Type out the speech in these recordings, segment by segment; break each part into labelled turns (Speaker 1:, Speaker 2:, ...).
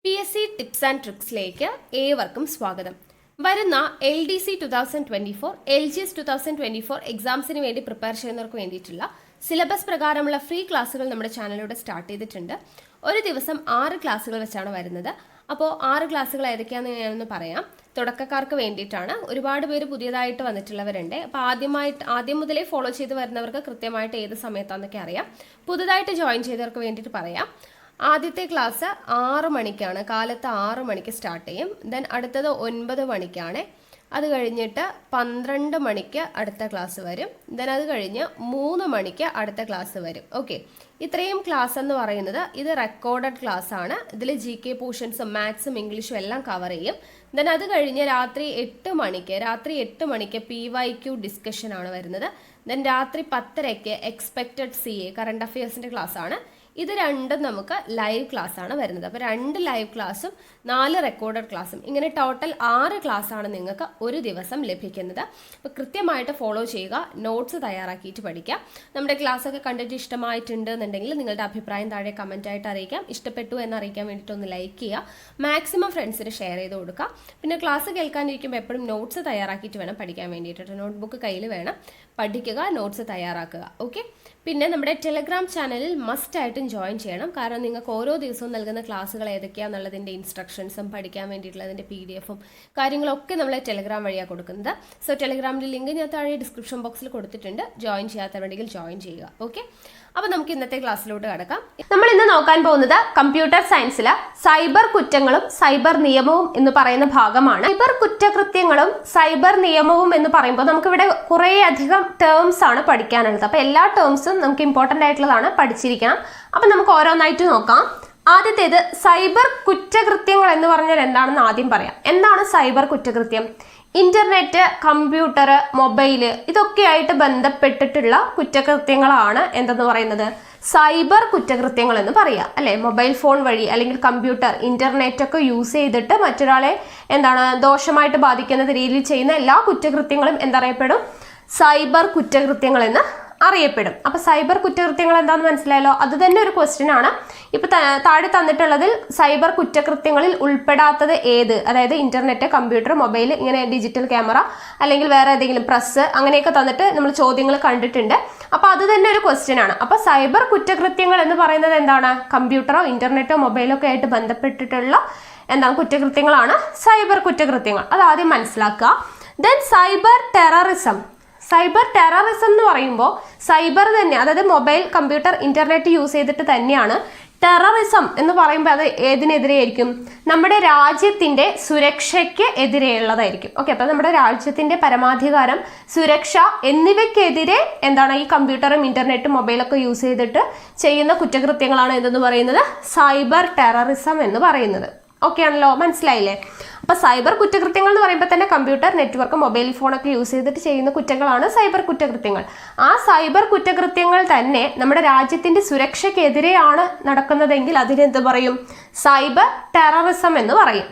Speaker 1: PSC tips and ട്രിക്സിലേക്ക് ഏവർക്കും സ്വാഗതം. വരുന്ന LDC 2024, LGS 2024 എക്സാംസിന് വേണ്ടി പ്രിപ്പയർ ചെയ്യുന്നവർക്ക് വേണ്ടിയിട്ടുള്ള സിലബസ് പ്രകാരമുള്ള ഫ്രീ ക്ലാസ്സുകൾ നമ്മുടെ ചാനലിലൂടെ സ്റ്റാർട്ട് ചെയ്തിട്ടുണ്ട്. ഒരു ദിവസം 6 ക്ലാസ്സുകൾ വെച്ചാണ് വരുന്നത്. അപ്പോൾ 6 ക്ലാസ്സുകൾ ഏതൊക്കെയാണെന്ന് ഞാനൊന്ന് പറയാം. തുടക്കക്കാർക്ക് വേണ്ടിയിട്ടാണ്. ഒരുപാട് പേര് പുതിയതായിട്ട് വന്നിട്ടുള്ളവരുണ്ട്. അപ്പോൾ ആദ്യം മുതലേ ഫോളോ ചെയ്ത് വരുന്നവർക്ക് കൃത്യമായിട്ട് ഏത് സമയത്താണെന്നൊക്കെ അറിയാം. പുതുതായിട്ട് ജോയിൻ ചെയ്തവർക്ക് വേണ്ടിയിട്ട് പറയാം. ആദ്യത്തെ ക്ലാസ് 6 മണിക്കാണ്, കാലത്ത് 6 മണിക്ക് സ്റ്റാർട്ട് ചെയ്യും. ദെൻ അടുത്തത് 9 മണിക്കാണ്. അത് കഴിഞ്ഞിട്ട് 12 മണിക്ക് അടുത്ത ക്ലാസ് വരും. ദെൻ അത് കഴിഞ്ഞ് 3 മണിക്ക് അടുത്ത ക്ലാസ് വരും. ഓക്കെ, ഇത്രയും ക്ലാസ് എന്ന് പറയുന്നത് ഇത് റെക്കോർഡഡ് ക്ലാസ് ആണ്. ഇതിൽ GK പോർഷൻസും മാത്സും ഇംഗ്ലീഷും എല്ലാം കവർ ചെയ്യും. ദെൻ അത് കഴിഞ്ഞ് രാത്രി 8 മണിക്ക് PYQ ഡിസ്കഷൻ ആണ് വരുന്നത്. ദെൻ രാത്രി 10:30 എക്സ്പെക്റ്റഡ് CA കറണ്ട് അഫയേഴ്സിൻ്റെ ക്ലാസ് ആണ്. ഇത് രണ്ടും നമുക്ക് ലൈവ് ക്ലാസ് ആണ് വരുന്നത്. അപ്പോൾ 2 ലൈവ് ക്ലാസ്സും 4 റെക്കോർഡഡ് ക്ലാസ്സും, ഇങ്ങനെ ടോട്ടൽ 6 ക്ലാസ് ആണ് നിങ്ങൾക്ക് ഒരു ദിവസം ലഭിക്കുന്നത്. അപ്പോൾ കൃത്യമായിട്ട് ഫോളോ ചെയ്യുക, നോട്ട്സ് തയ്യാറാക്കിയിട്ട് പഠിക്കുക. നമ്മുടെ ക്ലാസ് ഒക്കെ കണ്ടിട്ട് ഇഷ്ടമായിട്ടുണ്ട് എന്നുണ്ടെങ്കിൽ നിങ്ങളുടെ അഭിപ്രായം താഴെ കമൻ്റ് ആയിട്ട് അറിയിക്കാം. ഇഷ്ടപ്പെട്ടു എന്ന് അറിയിക്കാൻ വേണ്ടിയിട്ട് ഒന്ന് ലൈക്ക് ചെയ്യുക, മാക്സിമം ഫ്രണ്ട്സിന് ഷെയർ ചെയ്ത് കൊടുക്കുക. പിന്നെ ക്ലാസ് കേൾക്കാനിരിക്കുമ്പോൾ എപ്പോഴും നോട്ട്സ് തയ്യാറാക്കിയിട്ട് വേണം പഠിക്കാൻ വേണ്ടിയിട്ട്. നോട്ട്ബുക്ക് കയ്യിൽ വേണം, പഠിക്കുക, നോട്ട്സ് തയ്യാറാക്കുക. ഓക്കെ, പിന്നെ നമ്മുടെ ടെലഗ്രാം ചാനലിൽ മസ്റ്റ് ആയിട്ടും ജോയിൻ ചെയ്യണം. കാരണം നിങ്ങൾക്ക് ഓരോ ദിവസവും നൽകുന്ന ക്ലാസ്സുകൾ ഏതൊക്കെയാണെന്നുള്ളതിൻ്റെ ഇൻസ്ട്രക്ഷൻസും പഠിക്കാൻ വേണ്ടിയിട്ടുള്ളതിൻ്റെ PDF-ഉം കാര്യങ്ങളൊക്കെ നമ്മൾ ടെലഗ്രാം വഴിയാണ് കൊടുക്കുന്നത്. സോ ടെലഗ്രാമിൻ്റെ ലിങ്ക് ഞാൻ താഴെ ഡിസ്ക്രിപ്ഷൻ ബോക്സിൽ കൊടുത്തിട്ടുണ്ട്. ജോയിൻ ചെയ്യാത്തവരുണ്ടെങ്കിൽ ജോയിൻ ചെയ്യുക. ഓക്കെ, അപ്പോൾ നമുക്ക് ഇന്നത്തെ ക്ലാസ്സിലോട്ട് കടക്കാം. നമ്മൾ ഇന്ന് നോക്കാൻ പോകുന്നത് കമ്പ്യൂട്ടർ സയൻസിൽ സൈബർ കുറ്റങ്ങളും സൈബർ നിയമവും എന്ന് പറയുന്ന ഭാഗമാണ്. സൈബർ കുറ്റകൃത്യങ്ങളും സൈബർ നിയമവും എന്ന് പറയുമ്പോൾ നമുക്കിവിടെ കുറേയധികം ടേംസ് ആണ് പഠിക്കാനുള്ളത്. അപ്പോൾ എല്ലാ ടേംസും നമുക്ക് ഇമ്പോർട്ടൻ്റ് ആയിട്ടുള്ളതാണ്, പഠിച്ചിരിക്കണം. അപ്പം നമുക്ക് ഓരോന്നായിട്ട് നോക്കാം. ആദ്യത്തേത് സൈബർ കുറ്റകൃത്യങ്ങൾ എന്ന് പറഞ്ഞാൽ എന്താണെന്ന് ആദ്യം പറയാം. എന്താണ് സൈബർ കുറ്റകൃത്യം? ഇന്റർനെറ്റ്, കമ്പ്യൂട്ടർ, മൊബൈല് ഇതൊക്കെയായിട്ട് ബന്ധപ്പെട്ടിട്ടുള്ള കുറ്റകൃത്യങ്ങളാണ് എന്തെന്ന് പറയുന്നത് സൈബർ കുറ്റകൃത്യങ്ങൾ എന്ന് പറയുക, അല്ലെ? മൊബൈൽ ഫോൺ വഴി അല്ലെങ്കിൽ കമ്പ്യൂട്ടർ, ഇന്റർനെറ്റ് ഒക്കെ യൂസ് ചെയ്തിട്ട് മറ്റൊരാളെ ദോഷമായിട്ട് ബാധിക്കുന്ന രീതിയിൽ ചെയ്യുന്ന എല്ലാ കുറ്റകൃത്യങ്ങളും എന്തറിയപ്പെടും? സൈബർ കുറ്റകൃത്യങ്ങൾ എന്ന് അറിയപ്പെടും. അപ്പൊ സൈബർ കുറ്റകൃത്യങ്ങൾ എന്താണെന്ന് മനസ്സിലായല്ലോ. അത് തന്നെ ഒരു ക്വസ്റ്റ്യൻ ആണ്. ഇപ്പൊ താഴെ തന്നിട്ടുള്ളതിൽ സൈബർ കുറ്റകൃത്യങ്ങളിൽ ഉൾപ്പെടാത്തത് ഏത്? അതായത് ഇന്റർനെറ്റ്, കമ്പ്യൂട്ടർ, മൊബൈൽ, ഇങ്ങനെ ഡിജിറ്റൽ ക്യാമറ അല്ലെങ്കിൽ വേറെ ഏതെങ്കിലും പ്രസ് അങ്ങനെയൊക്കെ തന്നിട്ട് നമ്മൾ ചോദ്യങ്ങൾ കണ്ടിട്ടുണ്ട്. അപ്പൊ അത് തന്നെ ഒരു ക്വസ്റ്റ്യൻ ആണ്. അപ്പൊ സൈബർ കുറ്റകൃത്യങ്ങൾ എന്ന് പറയുന്നത് എന്താണ്? കമ്പ്യൂട്ടറോ ഇന്റർനെറ്റോ മൊബൈലോ ഒക്കെ ആയിട്ട് ബന്ധപ്പെട്ടിട്ടുള്ള കുറ്റകൃത്യങ്ങളാണ് സൈബർ കുറ്റകൃത്യങ്ങൾ. അത് ആദ്യം മനസ്സിലാക്കുക. Then cyber terrorism. Cyber terrorism എന്ന് പറയുമ്പോൾ സൈബർ തന്നെ, അതായത് മൊബൈൽ, കമ്പ്യൂട്ടർ, ഇന്റർനെറ്റ് യൂസ് ചെയ്തിട്ട് തന്നെയാണ്. ടെററിസം എന്ന് പറയുമ്പോൾ അത് ഏതിനെതിരെയായിരിക്കും? നമ്മുടെ രാജ്യത്തിന്റെ സുരക്ഷയ്ക്ക് എതിരെയുള്ളതായിരിക്കും. ഓക്കെ, അപ്പൊ നമ്മുടെ രാജ്യത്തിന്റെ പരമാധികാരം, സുരക്ഷ എന്നിവയ്ക്കെതിരെ ഈ കമ്പ്യൂട്ടറും ഇന്റർനെറ്റും മൊബൈലൊക്കെ യൂസ് ചെയ്തിട്ട് ചെയ്യുന്ന കുറ്റകൃത്യങ്ങളാണ് എന്തെന്ന് പറയുന്നത്? സൈബർ ടെററിസം എന്ന് പറയുന്നത്. ഓക്കെ ആണല്ലോ, മനസ്സിലായില്ലേ? അപ്പൊ സൈബർ കുറ്റകൃത്യങ്ങൾ എന്ന് പറയുമ്പോൾ തന്നെ കമ്പ്യൂട്ടർ, നെറ്റ്വർക്ക്, മൊബൈൽ ഫോണൊക്കെ യൂസ് ചെയ്തിട്ട് ചെയ്യുന്ന കുറ്റങ്ങളാണ് സൈബർ കുറ്റകൃത്യങ്ങൾ. ആ സൈബർ കുറ്റകൃത്യങ്ങൾ തന്നെ നമ്മുടെ രാജ്യത്തിന്റെ സുരക്ഷയ്ക്കെതിരെയാണ് നടക്കുന്നതെങ്കിൽ അതിനെന്ത് പറയും? സൈബർ ടെററിസം എന്ന് പറയും.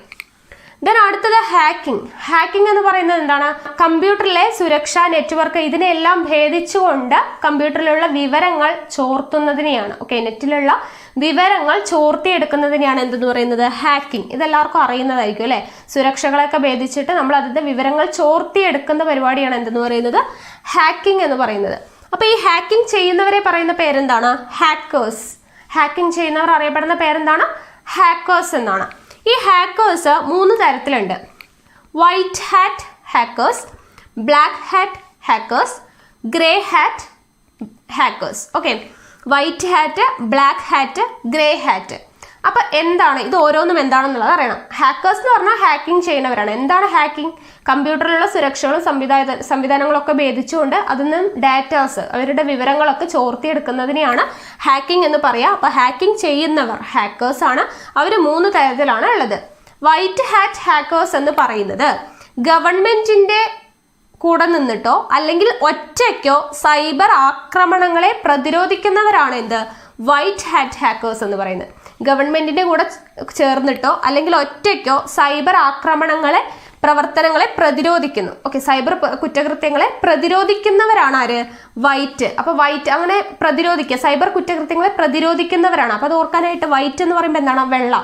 Speaker 1: ദെൻ അടുത്തത് ഹാക്കിംഗ്. ഹാക്കിംഗ് എന്ന് പറയുന്നത് എന്താണ്? കമ്പ്യൂട്ടറിലെ സുരക്ഷ, നെറ്റ്വർക്ക് ഇതിനെല്ലാം ഭേദിച്ചുകൊണ്ട് കമ്പ്യൂട്ടറിലുള്ള വിവരങ്ങൾ ചോർത്തുന്നതിനെയാണ്. ഓക്കെ, നെറ്റിലുള്ള വിവരങ്ങൾ ചോർത്തിയെടുക്കുന്നതിനെയാണ് എന്തെന്ന് പറയുന്നത്? ഹാക്കിംഗ്. ഇതെല്ലാവർക്കും അറിയുന്നതായിരിക്കും, അല്ലെ? സുരക്ഷകളൊക്കെ ഭേദിച്ചിട്ട് നമ്മൾ അതിന്റെ വിവരങ്ങൾ ചോർത്തിയെടുക്കുന്ന പരിപാടിയാണ് എന്തെന്ന് പറയുന്നത്? ഹാക്കിംഗ് എന്ന് പറയുന്നത്. അപ്പൊ ഈ ഹാക്കിംഗ് ചെയ്യുന്നവരെ പറയുന്ന പേരെന്താണ്? ഹാക്കേഴ്സ്. ഹാക്കിംഗ് ചെയ്യുന്നവർ അറിയപ്പെടുന്ന പേരെന്താണ്? ഹാക്കേഴ്സ് എന്നാണ്. ഈ ഹാക്കേഴ്സ് 3 തരത്തിലുണ്ട്. White hat hackers, black hat hackers, grey hat hackers. Okay, white hat, black hat, grey hat. അപ്പൊ എന്താണ് ഇത്? ഓരോന്നും എന്താണെന്നുള്ളത് അറിയണം. ഹാക്കേഴ്സ് എന്ന് പറഞ്ഞാൽ ഹാക്കിംഗ് ചെയ്യുന്നവരാണ്. എന്താണ് ഹാക്കിംഗ്? കമ്പ്യൂട്ടറിലുള്ള സുരക്ഷകളും സംവിധാനങ്ങളൊക്കെ ഭേദിച്ചുകൊണ്ട് അതിൽ നിന്നും ഡാറ്റാസ്, അവരുടെ വിവരങ്ങളൊക്കെ ചോർത്തിയെടുക്കുന്നതിനെയാണ് ഹാക്കിംഗ് എന്ന് പറയാം. അപ്പൊ ഹാക്കിംഗ് ചെയ്യുന്നവർ ഹാക്കേഴ്സ് ആണ്. അവർ 3 തരത്തിലാണ് ഉള്ളത്. വൈറ്റ് ഹാറ്റ് ഹാക്കേഴ്സ് എന്ന് പറയുന്നത് ഗവൺമെന്റിന്റെ കൂടെ നിന്നിട്ടോ അല്ലെങ്കിൽ ഒറ്റയ്ക്കോ സൈബർ ആക്രമണങ്ങളെ പ്രതിരോധിക്കുന്നവരാണ് എന്ത്? വൈറ്റ് ഹാറ്റ് ഹാക്കേഴ്സ് എന്ന് പറയുന്നത്. ഗവൺമെന്റിന്റെ കൂടെ ചേർന്നിട്ടോ അല്ലെങ്കിൽ ഒറ്റയ്ക്കോ സൈബർ പ്രവർത്തനങ്ങളെ പ്രതിരോധിക്കുന്നു. ഓക്കെ, സൈബർ കുറ്റകൃത്യങ്ങളെ പ്രതിരോധിക്കുന്നവരാണ് ആര്? വൈറ്റ്. അപ്പൊ വൈറ്റ് അങ്ങനെ പ്രതിരോധിക്കുക, സൈബർ കുറ്റകൃത്യങ്ങളെ പ്രതിരോധിക്കുന്നവരാണ്. അപ്പൊ അത് ഓർക്കാനായിട്ട് വൈറ്റ് എന്ന് പറയുമ്പോൾ എന്താണ്? വെള്ള.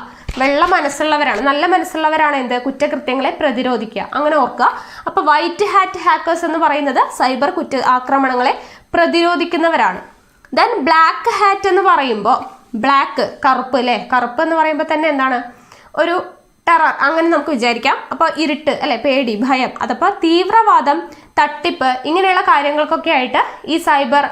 Speaker 1: വെള്ള മനസ്സുള്ളവരാണ്, നല്ല മനസ്സുള്ളവരാണ് എന്ത് കുറ്റകൃത്യങ്ങളെ പ്രതിരോധിക്കുക, അങ്ങനെ ഓർക്കുക. അപ്പോൾ വൈറ്റ് ഹാറ്റ് ഹാക്കേഴ്സ് എന്ന് പറയുന്നത് സൈബർ ആക്രമണങ്ങളെ പ്രതിരോധിക്കുന്നവരാണ്. ദെൻ ബ്ലാക്ക് ഹാറ്റ് എന്ന് പറയുമ്പോൾ ബ്ലാക്ക് കറുപ്പ് അല്ലേ, കറുപ്പ് എന്ന് പറയുമ്പോൾ തന്നെ എന്താണ് ഒരു ടെറർ അങ്ങനെ നമുക്ക് വിചാരിക്കാം. അപ്പോൾ ഇരുട്ട് അല്ലെ, പേടി, ഭയം. അതപ്പോൾ തീവ്രവാദം, തട്ടിപ്പ് ഇങ്ങനെയുള്ള കാര്യങ്ങൾക്കൊക്കെ ആയിട്ട് ഈ സൈബർ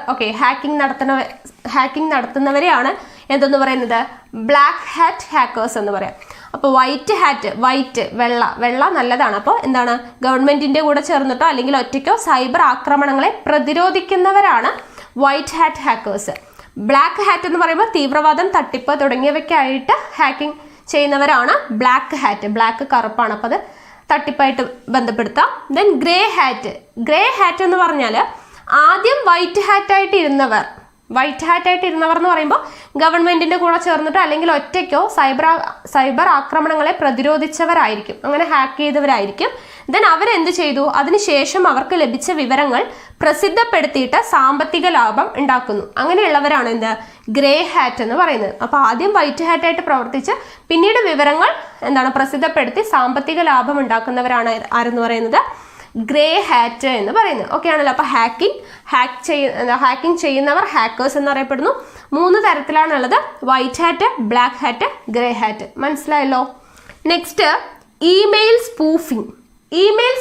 Speaker 1: ഹാക്കിംഗ് നടത്തുന്നവരെയാണ് എന്തെന്ന് പറയുന്നത് ബ്ലാക്ക് ഹാറ്റ് ഹാക്കേഴ്സ് എന്ന് പറയാം. അപ്പോൾ വൈറ്റ് ഹാറ്റ്, വൈറ്റ് വെള്ള നല്ലതാണ്. അപ്പോൾ എന്താണ് ഗവൺമെന്റിന്റെ കൂടെ ചേർന്നിട്ടോ അല്ലെങ്കിൽ ഒറ്റയ്ക്കോ സൈബർ ആക്രമണങ്ങളെ പ്രതിരോധിക്കുന്നവരാണ് white hat hackers. Black hat എന്ന് പറയുമ്പോൾ തീവ്രവാദം, തട്ടിപ്പ് തുടങ്ങിയവയ്ക്കായിട്ട് ഹാക്കിംഗ് ചെയ്യുന്നവരാണ് ബ്ലാക്ക് ഹാറ്റ്. ബ്ലാക്ക് കറുപ്പാണ്, അപ്പോൾ അത് തട്ടിപ്പായിട്ട് ബന്ധപ്പെടുത്താം. ദെൻ ഗ്രേ ഹാറ്റ് എന്ന് പറഞ്ഞാൽ ആദ്യം വൈറ്റ് ഹാറ്റായിട്ട് ഇരുന്നവർ എന്ന് പറയുമ്പോൾ ഗവൺമെന്റിന്റെ കൂടെ ചേർന്നിട്ടോ അല്ലെങ്കിൽ ഒറ്റയ്ക്കോ സൈബർ ആക്രമണങ്ങളെ പ്രതിരോധിച്ചവരായിരിക്കും, അങ്ങനെ ഹാക്ക് ചെയ്തവരായിരിക്കും. ദെൻ അവരെന്ത് ചെയ്തു, അതിനുശേഷം അവർക്ക് ലഭിച്ച വിവരങ്ങൾ പ്രസിദ്ധപ്പെടുത്തിയിട്ട് സാമ്പത്തിക ലാഭം ഉണ്ടാക്കുന്നു. അങ്ങനെയുള്ളവരാണ് എന്ത് ഗ്രേ ഹാറ്റ് എന്ന് പറയുന്നത്. അപ്പോൾ ആദ്യം വൈറ്റ് ഹാറ്റായിട്ട് പ്രവർത്തിച്ച് പിന്നീട് വിവരങ്ങൾ പ്രസിദ്ധപ്പെടുത്തി സാമ്പത്തിക ലാഭം ഉണ്ടാക്കുന്നവരാണ് ആരെന്ന് പറയുന്നത് ഗ്രേ ഹാറ്റ് എന്ന് പറയുന്നത്. ഓക്കെ ആണല്ലോ. അപ്പോൾ ഹാക്കിംഗ് ചെയ്യുന്നവർ ഹാക്കേഴ്സ് എന്നറിയപ്പെടുന്നു. 3 തരത്തിലാണുള്ളത്, white hat, black hat, grey hat. മനസ്സിലായല്ലോ. നെക്സ്റ്റ് ഇമെയിൽ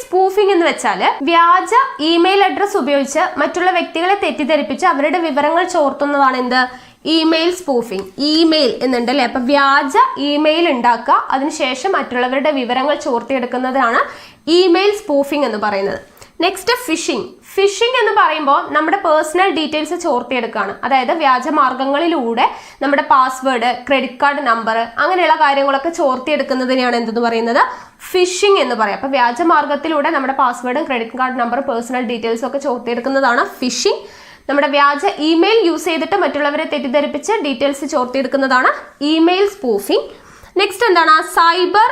Speaker 1: സ്പൂഫിംഗ് എന്ന് വെച്ചാൽ വ്യാജ ഇമെയിൽ അഡ്രസ് ഉപയോഗിച്ച് മറ്റുള്ള വ്യക്തികളെ തെറ്റിദ്ധരിപ്പിച്ച് അവരുടെ വിവരങ്ങൾ ചോർത്തുന്നതാണ് എന്ത് ഇമെയിൽ സ്പൂഫിംഗ്. ഇമെയിൽ എന്നുണ്ട് അല്ലേ, അപ്പൊ വ്യാജ ഇമെയിൽ ഉണ്ടാക്കുക, അതിനുശേഷം മറ്റുള്ളവരുടെ വിവരങ്ങൾ ചോർത്തിയെടുക്കുന്നതാണ് ഇമെയിൽ സ്പൂഫിംഗ് എന്ന് പറയുന്നത്. നെക്സ്റ്റ് ഫിഷിംഗ് എന്ന് പറയുമ്പോൾ നമ്മുടെ പേഴ്സണൽ ഡീറ്റെയിൽസ് ചോർത്തിയെടുക്കുകയാണ്. അതായത് വ്യാജമാർഗങ്ങളിലൂടെ നമ്മുടെ പാസ്വേഡ്, ക്രെഡിറ്റ് കാർഡ് നമ്പർ അങ്ങനെയുള്ള കാര്യങ്ങളൊക്കെ ചോർത്തിയെടുക്കുന്നതിനെയാണ് എന്തെന്ന് പറയുന്നത് ഫിഷിംഗ് എന്ന് പറയാം. അപ്പോൾ വ്യാജമാർഗത്തിലൂടെ നമ്മുടെ പാസ്വേഡും ക്രെഡിറ്റ് കാർഡ് നമ്പർ, പേഴ്സണൽ ഡീറ്റെയിൽസും ഒക്കെ ചോർത്തിയെടുക്കുന്നതാണ് ഫിഷിംഗ്. നമ്മുടെ വ്യാജ ഇമെയിൽ യൂസ് ചെയ്തിട്ട് മറ്റുള്ളവരെ തെറ്റിദ്ധരിപ്പിച്ച് ഡീറ്റെയിൽസ് ചോർത്തിയെടുക്കുന്നതാണ് ഇമെയിൽ സ്പൂഫിംഗ്. നെക്സ്റ്റ് എന്താണ് സൈബർ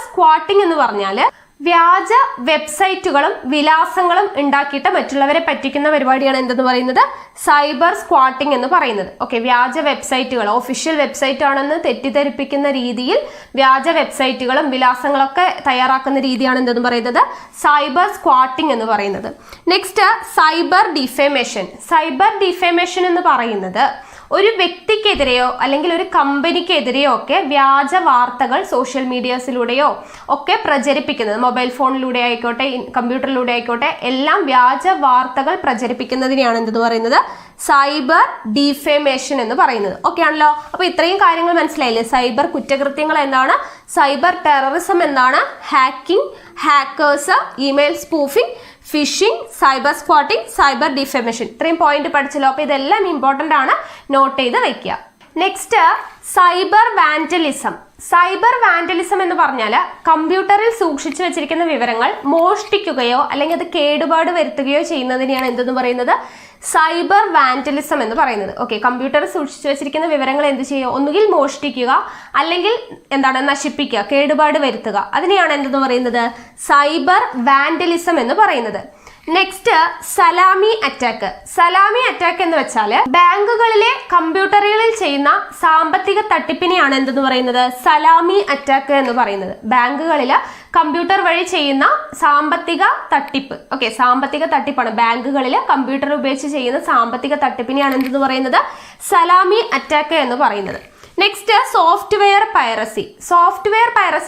Speaker 1: സ്ക്വാട്ടിംഗ് എന്ന് പറഞ്ഞാൽ വ്യാജ വെബ്സൈറ്റുകളും വിലാസങ്ങളും ഉണ്ടാക്കിയിട്ട് മറ്റുള്ളവരെ പറ്റിക്കുന്ന പരിപാടിയാണ് എന്തെന്ന് പറയുന്നത് സൈബർ സ്ക്വാട്ടിംഗ് എന്ന് പറയുന്നത്. ഓക്കെ, വ്യാജ വെബ്സൈറ്റുകൾ ഒഫീഷ്യൽ വെബ്സൈറ്റ് ആണെന്ന് തെറ്റിദ്ധരിപ്പിക്കുന്ന രീതിയിൽ വ്യാജ വെബ്സൈറ്റുകളും വിലാസങ്ങളൊക്കെ തയ്യാറാക്കുന്ന രീതിയാണ് എന്തെന്ന് പറയുന്നത് സൈബർ സ്ക്വാട്ടിംഗ് എന്ന് പറയുന്നത്. നെക്സ്റ്റ് സൈബർ ഡിഫേമേഷൻ എന്ന് പറയുന്നത് ഒരു വ്യക്തിക്കെതിരെയോ അല്ലെങ്കിൽ ഒരു കമ്പനിക്കെതിരെയോ ഒക്കെ വ്യാജ വാർത്തകൾ സോഷ്യൽ മീഡിയാസിലൂടെയോ ഒക്കെ പ്രചരിപ്പിക്കുന്നത്, മൊബൈൽ ഫോണിലൂടെ ആയിക്കോട്ടെ കമ്പ്യൂട്ടറിലൂടെ ആയിക്കോട്ടെ എല്ലാം വ്യാജ വാർത്തകൾ പ്രചരിപ്പിക്കുന്നതിനെയാണ് എന്തെന്ന് പറയുന്നത് സൈബർ ഡിഫേമേഷൻ എന്ന് പറയുന്നത്. ഓക്കെ ആണല്ലോ. അപ്പൊ ഇത്രയും കാര്യങ്ങൾ മനസ്സിലായില്ലേ? സൈബർ കുറ്റകൃത്യങ്ങൾ എന്താണ്, സൈബർ ടെററിസം എന്താണ്, hacking, hackers, email spoofing, phishing, cyber squatting, cyber defamation. ഇത്രയും പോയിന്റ് പഠിച്ചല്ലോ. അപ്പൊ ഇതെല്ലാം ഇമ്പോർട്ടന്റ് ആണ്, നോട്ട് ചെയ്ത് വെക്കുക. നെക്സ്റ്റ് സൈബർ വാൻഡലിസം എന്ന് പറഞ്ഞാൽ കമ്പ്യൂട്ടറിൽ സൂക്ഷിച്ചു വെച്ചിരിക്കുന്ന വിവരങ്ങൾ മോഷ്ടിക്കുകയോ അല്ലെങ്കിൽ അത് കേടുപാട് വരുത്തുകയോ ചെയ്യുന്നതിനെയാണ് എന്തെന്ന് പറയുന്നത് സൈബർ വാൻഡലിസം എന്ന് പറയുന്നത്. ഓക്കെ, കമ്പ്യൂട്ടറിൽ സൂക്ഷിച്ചു വെച്ചിരിക്കുന്ന വിവരങ്ങൾ എന്ത് ചെയ്യുക, ഒന്നുകിൽ മോഷ്ടിക്കുക അല്ലെങ്കിൽ നശിപ്പിക്കുക, കേടുപാട് വരുത്തുക, അതിനെയാണ് എന്തെന്ന് പറയുന്നത് സൈബർ വാൻഡലിസം എന്ന് പറയുന്നത്. നെക്സ്റ്റ് സലാമി അറ്റാക്ക് എന്ന് വെച്ചാൽ ബാങ്കുകളിലെ കമ്പ്യൂട്ടറുകളിൽ ചെയ്യുന്ന സാമ്പത്തിക തട്ടിപ്പിനെയാണ് എന്തെന്ന് പറയുന്നത് സലാമി അറ്റാക്ക് എന്ന് പറയുന്നത്. ബാങ്കുകളിൽ കമ്പ്യൂട്ടർ വഴി ചെയ്യുന്ന സാമ്പത്തിക തട്ടിപ്പ്. ഓക്കെ, സാമ്പത്തിക തട്ടിപ്പാണ്. ബാങ്കുകളിൽ കമ്പ്യൂട്ടർ ഉപയോഗിച്ച് ചെയ്യുന്ന സാമ്പത്തിക തട്ടിപ്പിനെയാണ് എന്തെന്ന് പറയുന്നത് സലാമി അറ്റാക്ക് എന്ന് പറയുന്നത്. നെക്സ്റ്റ് സോഫ്റ്റ്വെയർ പൈറസി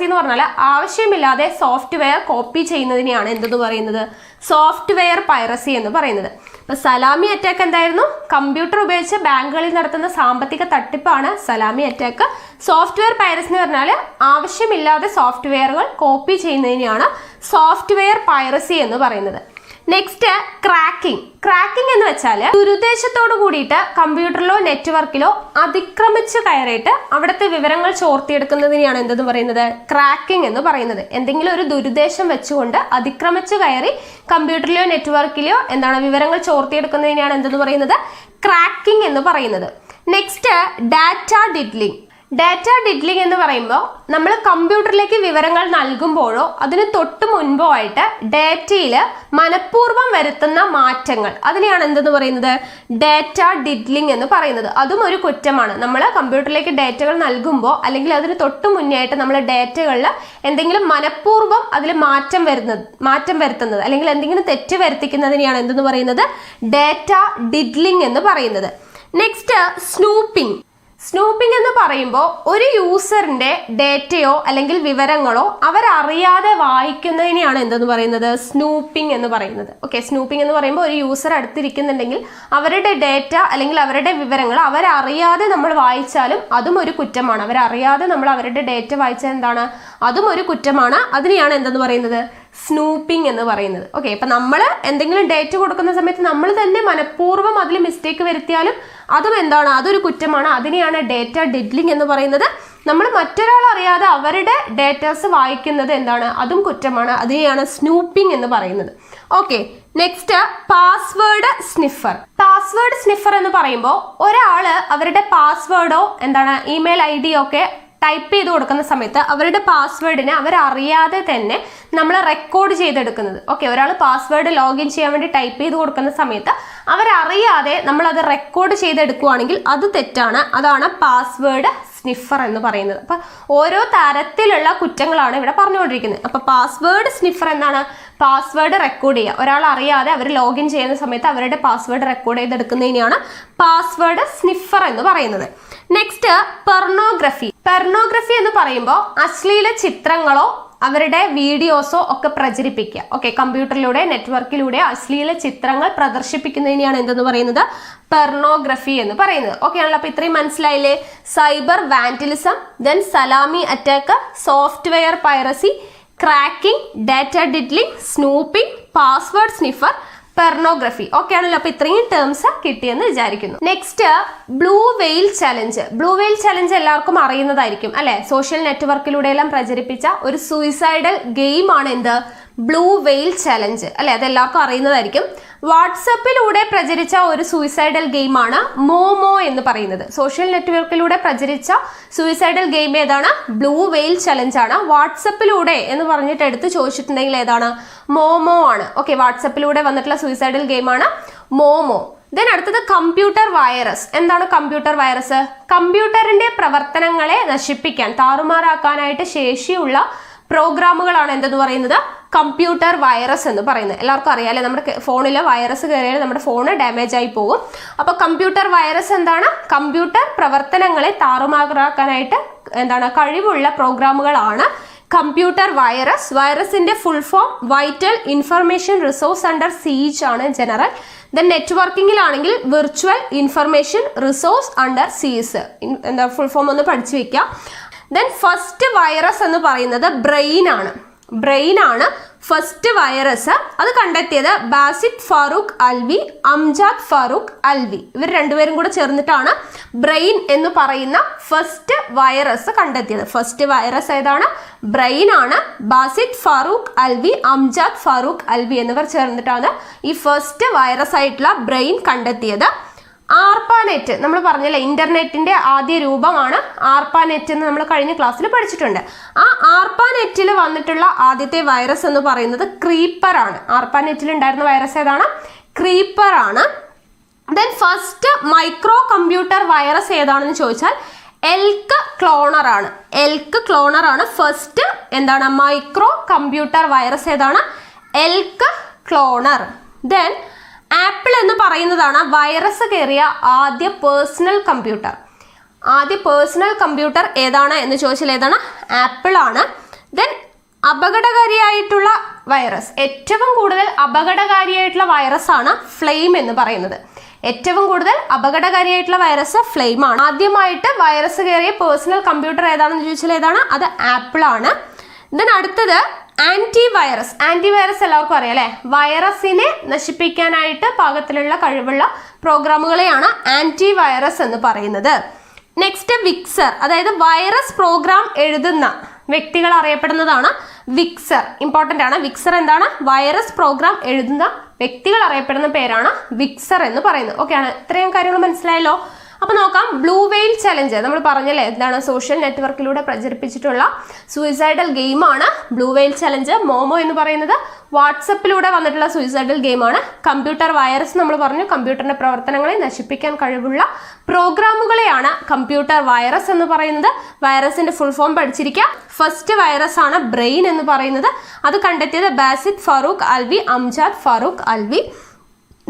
Speaker 1: എന്ന് പറഞ്ഞാൽ ആവശ്യമില്ലാതെ സോഫ്റ്റ്വെയർ കോപ്പി ചെയ്യുന്നതിനെയാണ് എന്തെന്ന് പറയുന്നത് സോഫ്റ്റ്വെയർ പൈറസി എന്ന് പറയുന്നത്. അപ്പൊ സലാമി അറ്റാക്ക് എന്തായിരുന്നു, കമ്പ്യൂട്ടർ ഉപയോഗിച്ച് ബാങ്കുകളിൽ നടത്തുന്ന സാമ്പത്തിക തട്ടിപ്പാണ് സലാമി അറ്റാക്ക്. സോഫ്റ്റ്വെയർ പൈറസി എന്ന് പറഞ്ഞാൽ ആവശ്യമില്ലാതെ സോഫ്റ്റ്വെയറുകൾ കോപ്പി ചെയ്യുന്നതിനെയാണ് സോഫ്റ്റ്വെയർ പൈറസി എന്ന് പറയുന്നത്. നെക്സ്റ്റ് ക്രാക്കിംഗ് എന്ന് വെച്ചാൽ ദുരുദ്ദേശത്തോട് കൂടിയിട്ട് കമ്പ്യൂട്ടറിലോ നെറ്റ്വർക്കിലോ അതിക്രമിച്ച് കയറിയിട്ട് അവിടുത്തെ വിവരങ്ങൾ ചോർത്തിയെടുക്കുന്നതിനെയാണ് എന്തെന്ന് പറയുന്നത് ക്രാക്കിംഗ് എന്ന് പറയുന്നത്. എന്തെങ്കിലും ഒരു ദുരുദ്ദേശം വെച്ചുകൊണ്ട് അതിക്രമിച്ച് കയറി കമ്പ്യൂട്ടറിലോ നെറ്റ്വർക്കിലോ വിവരങ്ങൾ ചോർത്തിയെടുക്കുന്നതിനെയാണ് എന്തെന്ന് പറയുന്നത് ക്രാക്കിംഗ് എന്ന് പറയുന്നത്. നെക്സ്റ്റ് ഡാറ്റ ഡാറ്റ ഡിഡ്ലിംഗ് എന്ന് പറയുമ്പോൾ നമ്മൾ കമ്പ്യൂട്ടറിലേക്ക് വിവരങ്ങൾ നൽകുമ്പോഴോ അതിന് തൊട്ട് മുൻപോ ആയിട്ട് ഡാറ്റയിൽ മനഃപൂർവ്വം വരുത്തുന്ന മാറ്റങ്ങൾ അതിനെയാണ് എന്തെന്ന് പറയുന്നത്, ഡാറ്റ ഡിഡ്ലിംഗ് എന്ന് പറയുന്നത്. അതും ഒരു കുറ്റമാണ്. നമ്മൾ കമ്പ്യൂട്ടറിലേക്ക് ഡാറ്റകൾ നൽകുമ്പോൾ അല്ലെങ്കിൽ അതിന് തൊട്ട് മുന്നേ ആയിട്ട് നമ്മൾ ഡാറ്റകളിൽ എന്തെങ്കിലും മനഃപൂർവ്വം അതിൽ മാറ്റം വരുത്തുന്നത് അല്ലെങ്കിൽ എന്തെങ്കിലും തെറ്റ് വരുത്തിക്കുന്നതിനെയാണ് എന്തെന്ന് പറയുന്നത്, ഡാറ്റ ഡിഡ്ലിംഗ് എന്ന് പറയുന്നത്. Next snooping. സ്നൂപ്പിംഗ് എന്ന് പറയുമ്പോൾ ഒരു യൂസറിന്റെ ഡേറ്റയോ അല്ലെങ്കിൽ വിവരങ്ങളോ അവരറിയാതെ വായിക്കുന്നതിനെയാണ് എന്തെന്ന് പറയുന്നത്, സ്നൂപ്പിംഗ് എന്ന് പറയുന്നത്. ഓക്കെ, സ്നൂപ്പിംഗ് എന്ന് പറയുമ്പോൾ ഒരു യൂസർ അടുത്തിരിക്കുന്നുണ്ടെങ്കിൽ അവരുടെ ഡേറ്റ അല്ലെങ്കിൽ അവരുടെ വിവരങ്ങൾ അവരറിയാതെ നമ്മൾ വായിച്ചാലും അതും ഒരു കുറ്റമാണ്. അവരറിയാതെ നമ്മൾ അവരുടെ ഡേറ്റ വായിച്ചാൽ എന്താണ്, അതും ഒരു കുറ്റമാണ്. അതിനെയാണ് എന്തെന്ന് പറയുന്നത്, സ്നൂപ്പിംഗ് എന്ന് പറയുന്നത്. ഓക്കെ, ഇപ്പം നമ്മൾ എന്തെങ്കിലും ഡേറ്റ കൊടുക്കുന്ന സമയത്ത് നമ്മൾ തന്നെ മനഃപൂർവ്വം അതിൽ മിസ്റ്റേക്ക് വരുത്തിയാലും അതും എന്താണ്, അതൊരു കുറ്റമാണ്. അതിനെയാണ് ഡേറ്റ ഡിഡ്ലിംഗ് എന്ന് പറയുന്നത്. നമ്മൾ മറ്റൊരാൾ അറിയാതെ അവരുടെ ഡേറ്റാസ് വായിക്കുന്നത് എന്താണ്, അതും കുറ്റമാണ്. അതിനെയാണ് സ്നൂപ്പിംഗ് എന്ന് പറയുന്നത്. Okay, next password sniffer. Password sniffer എന്ന് പറയുമ്പോൾ ഒരാൾ അവരുടെ പാസ്വേഡോ എന്താണ് ഇമെയിൽ ID ഒക്കെ ടൈപ്പ് ചെയ്ത് കൊടുക്കുന്ന സമയത്ത് അവരുടെ പാസ്വേഡിനെ അവരറിയാതെ തന്നെ നമ്മൾ റെക്കോർഡ് ചെയ്തെടുക്കുന്നത്. ഓക്കെ, ഒരാൾ പാസ്വേഡ് ലോഗിൻ ചെയ്യാൻ വേണ്ടി ടൈപ്പ് ചെയ്ത് കൊടുക്കുന്ന സമയത്ത് അവരറിയാതെ നമ്മളത് റെക്കോർഡ് ചെയ്തെടുക്കുകയാണെങ്കിൽ അത് തെറ്റാണ്. അതാണ് പാസ്വേഡ് സ്നിഫർ എന്ന് പറയുന്നത്. അപ്പം ഓരോ തരത്തിലുള്ള കുറ്റങ്ങളാണ് ഇവിടെ പറഞ്ഞുകൊണ്ടിരിക്കുന്നത്. അപ്പം പാസ്വേഡ് സ്നിഫർ എന്താണ്, പാസ്വേഡ് റെക്കോർഡ് ചെയ്യുക. ഒരാൾ അറിയാതെ അവർ ലോഗിൻ ചെയ്യുന്ന സമയത്ത് അവരുടെ പാസ്വേഡ് റെക്കോർഡ് ചെയ്തെടുക്കുന്നതിനെയാണ് പാസ്വേഡ് സ്നിഫർ എന്ന് പറയുന്നത്. നെക്സ്റ്റ് പെർണോഗ്രഫി. പെർണോഗ്രഫി എന്ന് പറയുമ്പോൾ അശ്ലീല ചിത്രങ്ങളോ അവരുടെ വീഡിയോസോ ഒക്കെ പ്രചരിപ്പിക്കുക. ഓക്കെ, കമ്പ്യൂട്ടറിലൂടെ നെറ്റ്വർക്കിലൂടെ അശ്ലീല ചിത്രങ്ങൾ പ്രദർശിപ്പിക്കുന്നതിനെയാണ് എന്തെന്ന് പറയുന്നത്, പെർണോഗ്രഫി എന്ന് പറയുന്നത്. ഓക്കെ ആണല്ലോ. അപ്പൊ ഇത്രയും മനസ്സിലായില്ലേ? Cyber vandalism, then salami attack, software piracy, cracking, data diddling, snooping, password sniffer, pornography. Okay ആണല്ലോ. അപ്പൊ ഇത്രയും ടേംസ് കിട്ടിയെന്ന് വിചാരിക്കുന്നു. Next blue whale challenge. Blue whale challenge എല്ലാവർക്കും അറിയുന്നതായിരിക്കും അല്ലെ. സോഷ്യൽ നെറ്റ്വർക്കിലൂടെ എല്ലാം പ്രചരിപ്പിച്ച ഒരു സൂയിസൈഡൽ ഗെയിം ആണ് എന്ത്, ബ്ലൂ വെയിൽ ചലഞ്ച് അല്ലെ. അത് എല്ലാവർക്കും അറിയുന്നതായിരിക്കും. വാട്സപ്പിലൂടെ പ്രചരിച്ച ഒരു സൂയിസൈഡൽ ഗെയിമാണ് മോമോ എന്ന് പറയുന്നത്. സോഷ്യൽ നെറ്റ്വർക്കിലൂടെ പ്രചരിച്ച സൂയിസൈഡൽ ഗെയിം ഏതാണ്, ബ്ലൂ വെയിൽ ചലഞ്ച് ആണ്. വാട്സപ്പിലൂടെ എന്ന് പറഞ്ഞിട്ട് എടുത്ത് ചോദിച്ചിട്ടുണ്ടെങ്കിൽ ഏതാണ്, മോമോ ആണ്. ഓക്കെ, വാട്സപ്പിലൂടെ വന്നിട്ടുള്ള സൂയിസൈഡൽ ഗെയിമാണ് മോമോ. ദെൻ അടുത്തത് കമ്പ്യൂട്ടർ വൈറസ്. എന്താണ് കമ്പ്യൂട്ടർ വൈറസ്? കമ്പ്യൂട്ടറിന്റെ പ്രവർത്തനങ്ങളെ നശിപ്പിക്കാൻ, താറുമാറാക്കാനായിട്ട് ശേഷിയുള്ള പ്രോഗ്രാമുകളാണ് എന്തെന്ന് പറയുന്നത്, കമ്പ്യൂട്ടർ വൈറസ് എന്ന് പറയുന്നത്. എല്ലാവർക്കും അറിയാലേ, നമ്മുടെ ഫോണിൽ വൈറസ് കയറിയാൽ നമ്മുടെ ഫോൺ ഡാമേജ് ആയി പോകും. അപ്പോൾ കമ്പ്യൂട്ടർ വൈറസ് എന്താണ്, കമ്പ്യൂട്ടർ പ്രവർത്തനങ്ങളെ താറുമാറാക്കാനായിട്ട് എന്താണ് കഴിവുള്ള പ്രോഗ്രാമുകളാണ് കമ്പ്യൂട്ടർ വൈറസ്. വൈറസിന്റെ full form vital information resource under siege ആണ് ജനറൽ. ദെൻ നെറ്റ്വർക്കിംഗിലാണെങ്കിൽ virtual information resource under siege. എന്താ ഫുൾ ഫോം ഒന്ന് പഠിച്ചു വെക്കാം. ദെൻ ഫസ്റ്റ് വൈറസ് എന്ന് പറയുന്നത് ബ്രെയിൻ ആണ് ഫസ്റ്റ് വൈറസ്. അത് കണ്ടെത്തിയത് ബാസിത് ഫാറൂഖ് അൽവി, അംജാദ് ഫാറൂഖ് അൽവി. ഇവർ രണ്ടുപേരും കൂടെ ചേർന്നിട്ടാണ് ബ്രെയിൻ എന്ന് പറയുന്ന ഫസ്റ്റ് വൈറസ് കണ്ടെത്തിയത്. ഫസ്റ്റ് വൈറസ് ഏതാണ്, ബ്രെയിൻ ആണ്. ബാസിത് ഫാറൂഖ് അൽവി, അംജാദ് ഫാറൂഖ് അൽവി എന്നിവർ ചേർന്നിട്ടാണ് ഈ ഫസ്റ്റ് വൈറസ് ആയിട്ടുള്ള ബ്രെയിൻ കണ്ടെത്തിയത്. ആർപ്പാനെറ്റ് നമ്മൾ പറഞ്ഞല്ലേ, ഇന്റർനെറ്റിന്റെ ആദ്യ രൂപമാണ് ആർപ്പാനെറ്റ് എന്ന് നമ്മൾ കഴിഞ്ഞ ക്ലാസ്സിൽ പഠിച്ചിട്ടുണ്ട്. ആ ആർപ്പാനെറ്റിൽ വന്നിട്ടുള്ള ആദ്യത്തെ വൈറസ് എന്ന് പറയുന്നത് ക്രീപ്പർ ആണ്. ആർപ്പാനെറ്റിൽ ഉണ്ടായിരുന്ന വൈറസ് ഏതാണ്, ക്രീപ്പർ ആണ്. Then first micro computer virus ഏതാണെന്ന് ചോദിച്ചാൽ എൽക്ക് ക്ലോണർ ആണ് ഫസ്റ്റ് എന്താണ് മൈക്രോ കമ്പ്യൂട്ടർ വൈറസ് ഏതാണ്, എൽക്ക് ക്ലോണർ. ദെൻ ആപ്പിൾ എന്ന് പറയുന്നതാണ് വൈറസ് കയറിയ ആദ്യ പേഴ്സണൽ കമ്പ്യൂട്ടർ ഏതാണ് എന്ന് ചോദിച്ചാൽ ഏതാണ്, ആപ്പിൾ ആണ്. ദെൻ അപകടകാരിയായിട്ടുള്ള വൈറസ്, ഏറ്റവും കൂടുതൽ അപകടകാരിയായിട്ടുള്ള വൈറസ് ആണ് ഫ്ലെയിം എന്ന് പറയുന്നത്. ഏറ്റവും കൂടുതൽ അപകടകാരിയായിട്ടുള്ള വൈറസ് ഫ്ലെയിം ആണ്. ആദ്യമായിട്ട് വൈറസ് കയറിയ പേഴ്സണൽ കമ്പ്യൂട്ടർ ഏതാണെന്ന് ചോദിച്ചാൽ ഏതാണ്, അത് ആപ്പിൾ ആണ്. ദെൻ അടുത്തത് ആന്റിവൈറസ് എല്ലാവർക്കും അറിയാം അല്ലെ. വൈറസിനെ നശിപ്പിക്കാനായിട്ട് പാകത്തിലുള്ള കഴിവുള്ള പ്രോഗ്രാമുകളെയാണ് ആന്റിവൈറസ് എന്ന് പറയുന്നത്. നെക്സ്റ്റ് വിക്സർ, അതായത് വൈറസ് പ്രോഗ്രാം എഴുതുന്ന വ്യക്തികൾ അറിയപ്പെടുന്നതാണ് വിക്സർ. ഇമ്പോർട്ടൻ്റ് ആണ്. വിക്സർ എന്താണ്, വൈറസ് പ്രോഗ്രാം എഴുതുന്ന വ്യക്തികൾ അറിയപ്പെടുന്ന പേരാണ് വിക്സർ എന്ന് പറയുന്നത്. ഓക്കെ ആണ്. ഇത്രയും കാര്യങ്ങൾ മനസ്സിലായല്ലോ. അപ്പോൾ നോക്കാം, ബ്ലൂ വെയിൽ ചലഞ്ച് നമ്മൾ പറഞ്ഞല്ലേ, എന്താണ് സോഷ്യൽ നെറ്റ്വർക്കിലൂടെ പ്രചരിപ്പിച്ചിട്ടുള്ള സൂയിസൈഡൽ ഗെയിമാണ് ബ്ലൂ വെയിൽ ചലഞ്ച്. മോമോ എന്ന് പറയുന്നത് വാട്സപ്പിലൂടെ വന്നിട്ടുള്ള സൂയിസൈഡൽ ഗെയിമാണ്. കമ്പ്യൂട്ടർ വൈറസ് നമ്മൾ പറഞ്ഞു, കമ്പ്യൂട്ടറിന്റെ പ്രവർത്തനങ്ങളെ നശിപ്പിക്കാൻ കഴിവുള്ള പ്രോഗ്രാമുകളെയാണ് കമ്പ്യൂട്ടർ വൈറസ് എന്ന് പറയുന്നത്. വൈറസിന്റെ ഫുൾ ഫോം പഠിച്ചിരിക്കുക. ഫസ്റ്റ് വൈറസ് ആണ് ബ്രെയിൻ എന്ന് പറയുന്നത്. അത് കണ്ടെത്തിയത് ബാസിത് ഫറൂഖ് അൽവി, അംജാദ് ഫറൂഖ് അൽവി.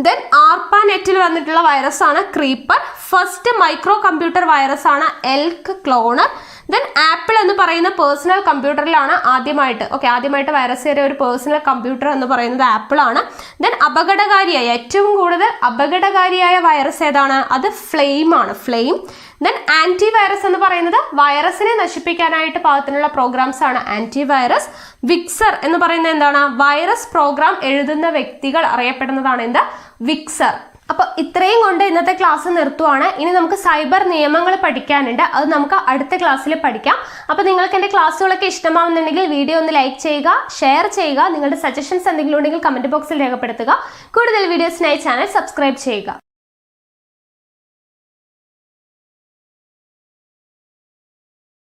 Speaker 1: ദെൻ ആർപ്പാനെറ്റിൽ വന്നിട്ടുള്ള വൈറസ് ആണ് creeper. First micro computer virus ആണ് എൽക്ക് ക്ലോണർ. ദെൻ ആപ്പിൾ എന്ന് പറയുന്ന പേഴ്സണൽ കമ്പ്യൂട്ടറിലാണ് ആദ്യമായിട്ട് വൈറസ് കയറിയ ഒരു പേഴ്സണൽ കമ്പ്യൂട്ടർ എന്ന് പറയുന്നത് ആപ്പിൾ ആണ്. ദെൻ ഏറ്റവും കൂടുതൽ അപകടകാരിയായ വൈറസ് ഏതാണ്? അത് ഫ്ലെയിം ആണ്, ഫ്ലെയിം. ദെൻ ആന്റി വൈറസ് എന്ന് പറയുന്നത് വൈറസിനെ നശിപ്പിക്കാനായിട്ട് പാകത്തിനുള്ള പ്രോഗ്രാംസ് ആണ് ആന്റി വൈറസ്. വിക്സർ എന്ന് പറയുന്നത് എന്താണ്? വൈറസ് പ്രോഗ്രാം എഴുതുന്ന വ്യക്തികൾ അറിയപ്പെടുന്നതാണ് എന്ത്? വിക്സർ. അപ്പോൾ ഇത്രയും കൊണ്ട് ഇന്നത്തെ ക്ലാസ് നിർത്തുവാണ്. ഇനി നമുക്ക് സൈബർ നിയമങ്ങൾ പഠിക്കാനുണ്ട്, അത് നമുക്ക് അടുത്ത ക്ലാസ്സിൽ പഠിക്കാം. അപ്പോൾ നിങ്ങൾക്ക് എൻ്റെ ക്ലാസ്സുകളൊക്കെ ഇഷ്ടമാവുന്നുണ്ടെങ്കിൽ വീഡിയോ ഒന്ന് ലൈക്ക് ചെയ്യുക, ഷെയർ ചെയ്യുക. നിങ്ങളുടെ സജഷൻസ് എന്തെങ്കിലും ഉണ്ടെങ്കിൽ കമൻറ്റ് ബോക്സിൽ രേഖപ്പെടുത്തുക. കൂടുതൽ വീഡിയോസിനായി ചാനൽ സബ്സ്ക്രൈബ് ചെയ്യുക.